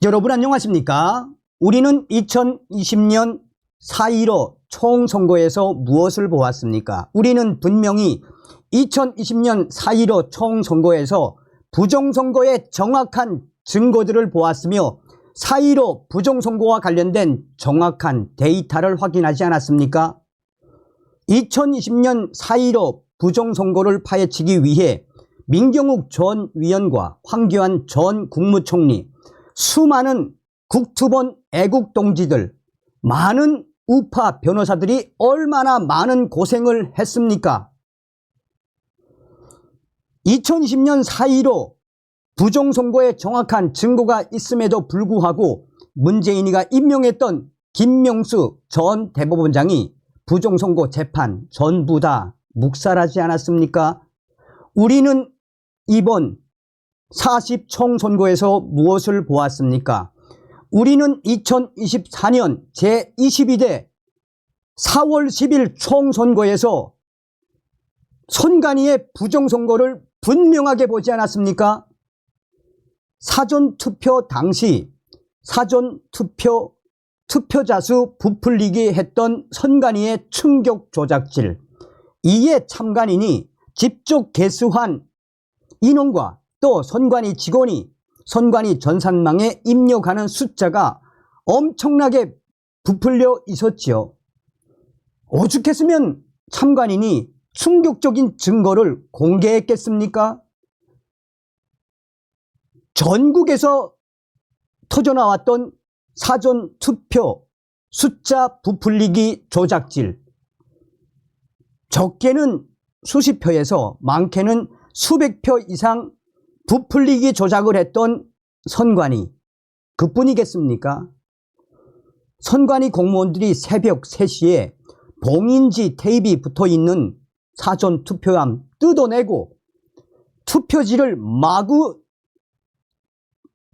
여러분 안녕하십니까? 우리는 2020년 4.15 총선거에서 무엇을 보았습니까? 우리는 분명히 2020년 4.15 총선거에서 부정선거의 정확한 증거들을 보았으며 4.15 부정선거와 관련된 정확한 데이터를 확인하지 않았습니까? 2020년 4.15 부정선거를 파헤치기 위해 민경욱 전 위원과 황교안 전 국무총리, 수많은 국투본 애국동지들, 많은 우파 변호사들이 얼마나 많은 고생을 했습니까? 2020년 4.15 부정선거의 정확한 증거가 있음에도 불구하고 문재인이가 임명했던 김명수 전 대법원장이 부정선거 재판 전부 다 묵살하지 않았습니까? 우리는 이번 40 총선거에서 무엇을 보았습니까? 우리는 2024년 제22대 4월 10일 총선거에서 선관위의 부정선거를 분명하게 보지 않았습니까? 사전투표 당시 투표자 수 부풀리기 했던 선관위의 충격 조작질, 이에 참관인이 직접 개수한 인원과 또 선관위 직원이 선관위 전산망에 입력하는 숫자가 엄청나게 부풀려 있었지요. 오죽했으면 참관인이 충격적인 증거를 공개했겠습니까? 전국에서 터져나왔던 사전투표 숫자 부풀리기 조작질, 적게는 수십 표에서 많게는 수백 표 이상 부풀리기 조작을 했던 선관위, 그뿐이겠습니까? 선관위 공무원들이 새벽 3시에 봉인지 테이프가 붙어있는 사전투표함 뜯어내고 투표지를 마구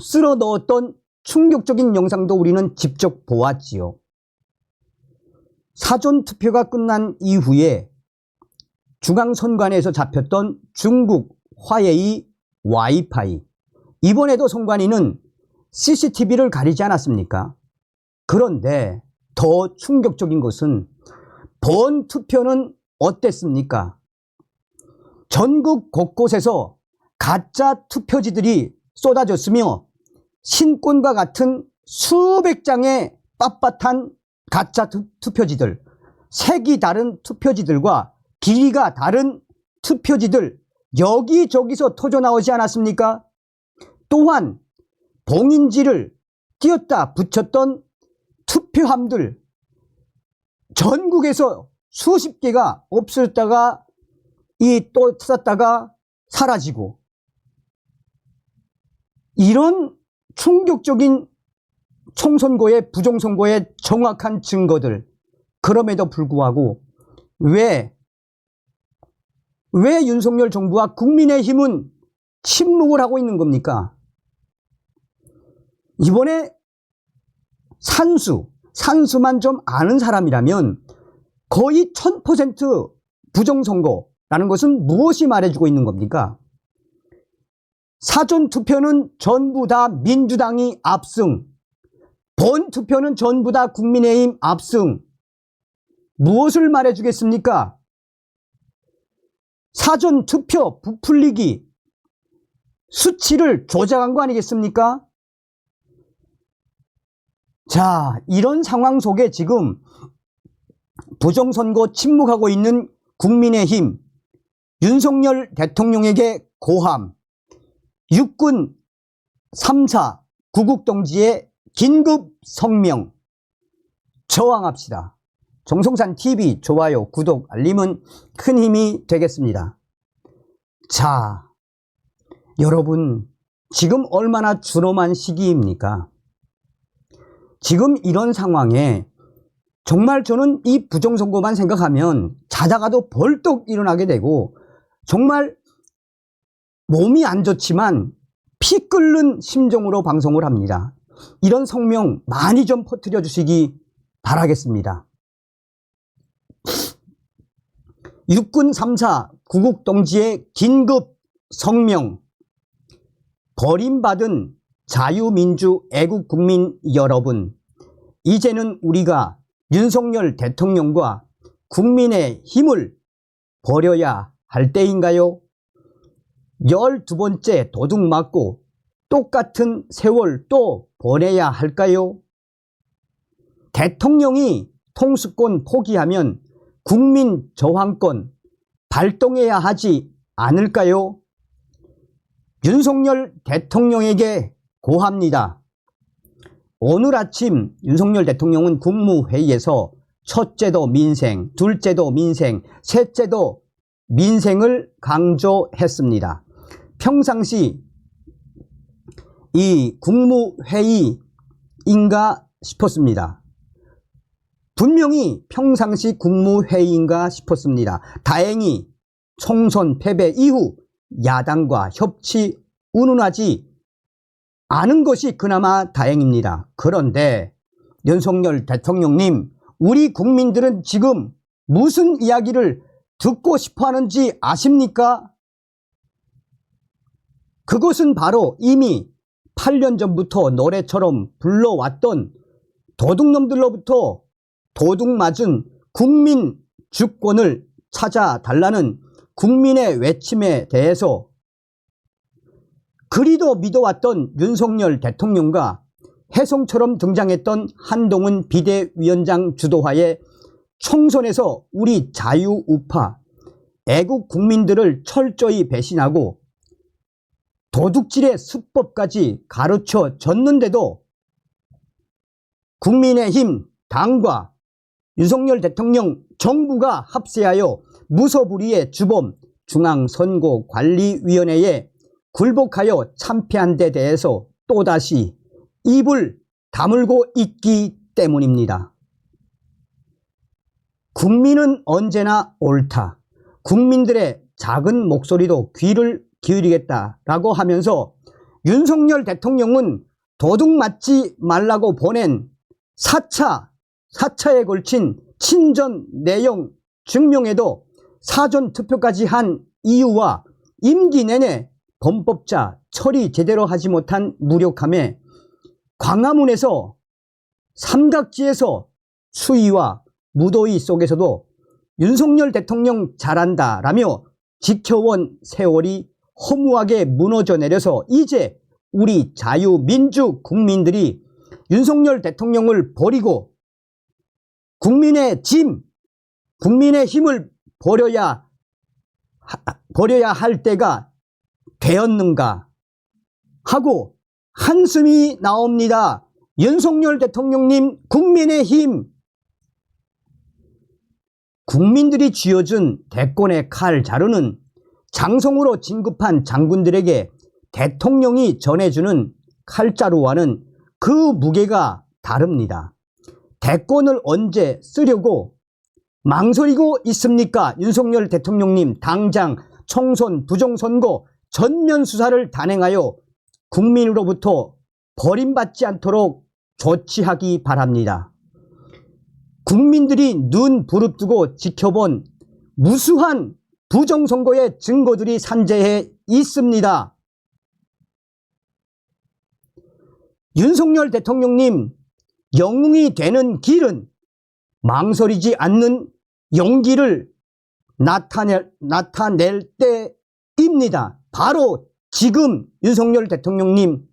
쓸어 넣었던 충격적인 영상도 우리는 직접 보았지요. 사전투표가 끝난 이후에 중앙선관위에서 잡혔던 중국 화웨이 와이파이, 이번에도 선관위는 CCTV를 가리지 않았습니까? 그런데 더 충격적인 것은 본 투표는 어땠습니까? 전국 곳곳에서 가짜 투표지들이 쏟아졌으며 신권과 같은 수백 장의 빳빳한 가짜 투표지들, 색이 다른 투표지들과 길이가 다른 투표지들 여기저기서 터져나오지 않았습니까? 또한 봉인지를 띄었다 붙였던 투표함들 전국에서 수십 개가 없었다가 또 찾았다가 사라지고, 이런 충격적인 총선거의 부정선거의 정확한 증거들, 그럼에도 불구하고 왜 윤석열 정부와 국민의힘은 침묵을 하고 있는 겁니까? 이번에 산수만 좀 아는 사람이라면 거의 1000% 부정선거라는 것은 무엇이 말해주고 있는 겁니까? 사전투표는 전부 다 민주당이 압승, 본투표는 전부 다 국민의힘 압승. 무엇을 말해주겠습니까? 사전투표 부풀리기, 수치를 조작한 거 아니겠습니까? 자, 이런 상황 속에 지금 부정선거 침묵하고 있는 국민의힘, 윤석열 대통령에게 고함, 육군 3사 구국동지의 긴급 성명, 저항합시다. 정성산TV 좋아요, 구독, 알림은 큰 힘이 되겠습니다. 자, 여러분, 지금 얼마나 준엄한 시기입니까? 지금 이런 상황에 정말 저는 이 부정선거만 생각하면 자다가도 벌떡 일어나게 되고 정말 몸이 안 좋지만 피 끓는 심정으로 방송을 합니다. 이런 성명 많이 좀 퍼뜨려 주시기 바라겠습니다. 육군 3사 구국동지의 긴급 성명, 버림받은 자유민주 애국국민 여러분, 이제는 우리가 윤석열 대통령과 국민의 힘을 버려야 할 때인가요? 12번째 도둑 맞고 똑같은 세월 또 보내야 할까요? 대통령이 통수권 포기하면 국민 저항권 발동해야 하지 않을까요? 윤석열 대통령에게 고합니다. 오늘 아침 윤석열 대통령은 국무회의에서 첫째도 민생, 둘째도 민생, 셋째도 민생을 강조했습니다. 평상시 이 국무회의인가 싶었습니다. 분명히 평상시 국무회의인가 싶었습니다. 다행히 총선 패배 이후 야당과 협치 운운하지 않은 것이 그나마 다행입니다. 그런데 윤석열 대통령님, 우리 국민들은 지금 무슨 이야기를 듣고 싶어 하는지 아십니까? 그것은 바로 이미 8년 전부터 노래처럼 불러왔던 도둑놈들로부터 도둑 맞은 국민 주권을 찾아달라는 국민의 외침에 대해서 그리도 믿어왔던 윤석열 대통령과 혜성처럼 등장했던 한동훈 비대위원장 주도하에 총선에서 우리 자유우파 애국 국민들을 철저히 배신하고 도둑질의 수법까지 가르쳐 줬는데도 국민의힘 당과 윤석열 대통령 정부가 합세하여 무소불위의 주범 중앙선거관리위원회에 굴복하여 참패한 데 대해서 또다시 입을 다물고 있기 때문입니다. 국민은 언제나 옳다. 국민들의 작은 목소리도 귀를 기울이겠다라고 하면서 윤석열 대통령은 도둑 맞지 말라고 보낸 4차에 걸친 친전 내용 증명에도 사전투표까지 한 이유와 임기 내내 범법자 처리 제대로 하지 못한 무력함에 광화문에서 삼각지에서 추위와 무더위 속에서도 윤석열 대통령 잘한다라며 지켜온 세월이 허무하게 무너져 내려서 이제 우리 자유민주 국민들이 윤석열 대통령을 버리고 국민의 힘을 버려야 할 때가 되었는가 하고 한숨이 나옵니다. 윤석열 대통령님, 국민의힘, 국민들이 쥐어준 대권의 칼 자루는 장성으로 진급한 장군들에게 대통령이 전해주는 칼자루와는 그 무게가 다릅니다. 대권을 언제 쓰려고 망설이고 있습니까? 윤석열 대통령님, 당장 총선 부정선거 전면 수사를 단행하여 국민으로부터 버림받지 않도록 조치하기 바랍니다. 국민들이 눈 부릅뜨고 지켜본 무수한 부정선거의 증거들이 산재해 있습니다. 윤석열 대통령님, 영웅이 되는 길은 망설이지 않는 용기를 나타낼 때입니다. 바로 지금 윤석열 대통령님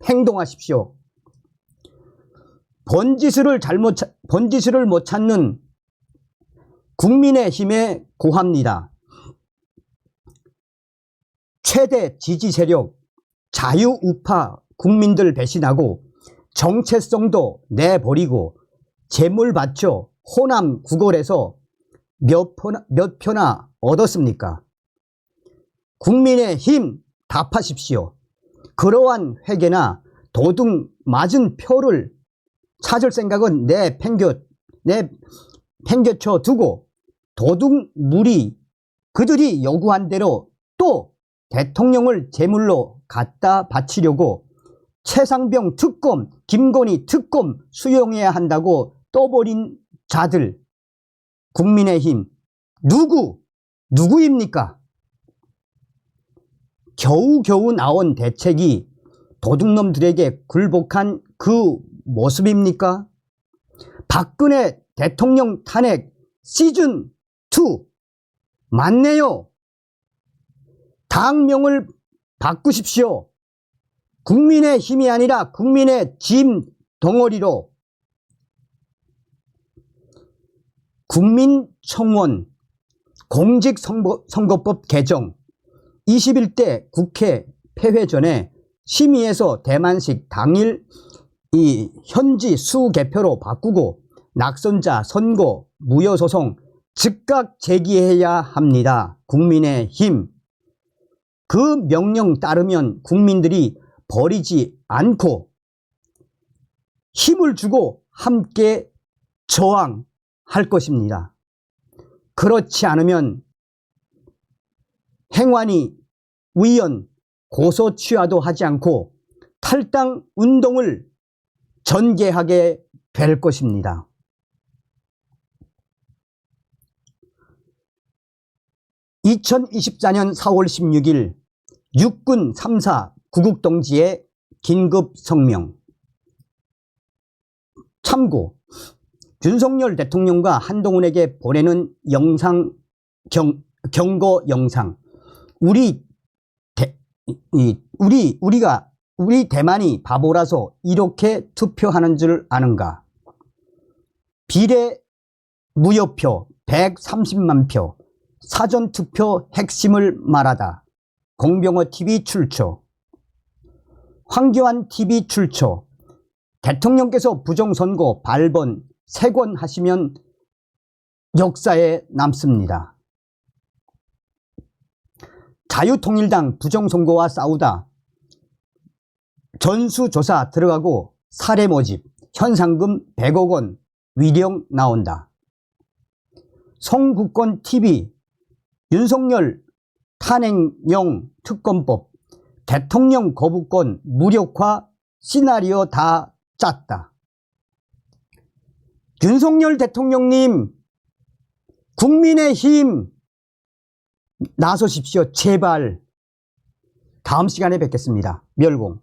행동하십시오. 번지수를 못 찾는 국민의힘에 고합니다. 최대 지지 세력 자유우파 국민들 배신하고 정체성도 내버리고 재물 바쳐 호남 구걸에서 몇 표나 얻었습니까? 국민의힘 답하십시오. 그러한 회계나 도둑 맞은 표를 찾을 생각은 내팽겨쳐 두고 도둑무리 그들이 요구한 대로 또 대통령을 제물로 갖다 바치려고 최상병 특검, 김건희 특검 수용해야 한다고 떠버린 자들, 국민의힘 누구입니까? 겨우겨우 나온 대책이 도둑놈들에게 굴복한 그 모습입니까? 박근혜 대통령 탄핵 시즌2 맞네요. 당명을 바꾸십시오. 국민의 힘이 아니라 국민의 짐 덩어리로. 국민청원 공직선거법 개정 21대 국회 폐회 전에 심의에서 대만식 당일 이 현지 수개표로 바꾸고 낙선자 선고 무효소송 즉각 제기해야 합니다. 국민의힘. 그 명령 따르면 국민들이 버리지 않고 힘을 주고 함께 저항할 것입니다. 그렇지 않으면 행완위 의원 고소 취하도 하지 않고 탈당 운동을 전개하게 될 것입니다. 2024년 4월 16일 육군 3사 구국동지의 긴급 성명. 참고, 윤석열 대통령과 한동훈에게 보내는 영상, 경고 영상. 우리 대만이 바보라서 이렇게 투표하는 줄 아는가? 비례 무효표 130만 표, 사전투표 핵심을 말하다. 공병호TV 출처. 황교안TV 출처. 대통령께서 부정선거 발본 3권 하시면 역사에 남습니다. 자유통일당 부정선거와 싸우다 전수조사 들어가고 사례 모집, 현상금 100억 원 위령 나온다. 송국권TV 윤석열 탄핵령 특검법 대통령 거부권 무력화 시나리오 다 짰다. 윤석열 대통령님, 국민의힘 나서십시오. 제발. 다음 시간에 뵙겠습니다. 멸공.